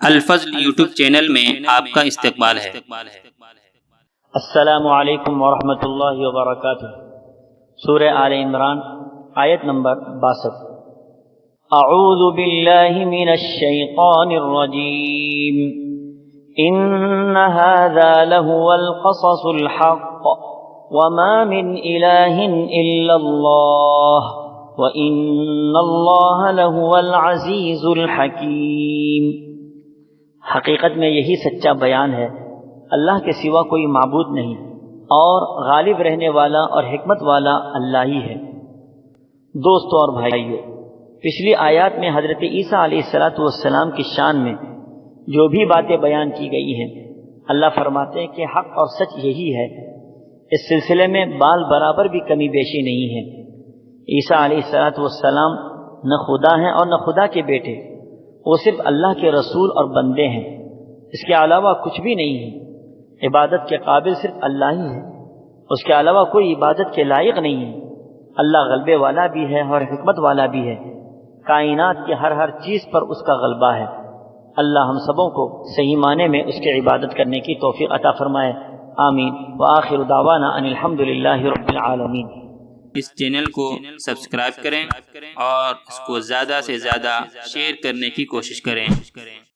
الفضل YouTube channel میں آپ کا استقبال ہے۔ السلام علیکم ورحمۃ اللہ وبرکاتہ۔ سورہ آل عمران آیت نمبر 62۔ اعوذ باللہ من الشیطان الرجیم، ان ھذا لہو القصص الحق وما من الہ الا اللہ وان اللہ لہو العزیز الحکیم۔ حقیقت میں یہی سچا بیان ہے، اللہ کے سوا کوئی معبود نہیں، اور غالب رہنے والا اور حکمت والا اللہ ہی ہے۔ دوستو اور بھائیو، پچھلی آیات میں حضرت عیسیٰ علیہ السلام کی شان میں جو بھی باتیں بیان کی گئی ہیں، اللہ فرماتے ہیں کہ حق اور سچ یہی ہے، اس سلسلے میں بال برابر بھی کمی بیشی نہیں ہے۔ عیسیٰ علیہ السلام نہ خدا ہیں اور نہ خدا کے بیٹے، وہ صرف اللہ کے رسول اور بندے ہیں، اس کے علاوہ کچھ بھی نہیں ہے۔ عبادت کے قابل صرف اللہ ہی ہے، اس کے علاوہ کوئی عبادت کے لائق نہیں ہے۔ اللہ غلبے والا بھی ہے اور حکمت والا بھی ہے، کائنات کی ہر چیز پر اس کا غلبہ ہے۔ اللہ ہم سبوں کو صحیح معنی میں اس کی عبادت کرنے کی توفیق عطا فرمائے، آمین۔ وآخر دعوانا ان الحمد للہ رب العالمین۔ اس چینل کو سبسکرائب کریں اور اس کو زیادہ سے زیادہ شیئر کرنے کی کوشش کریں۔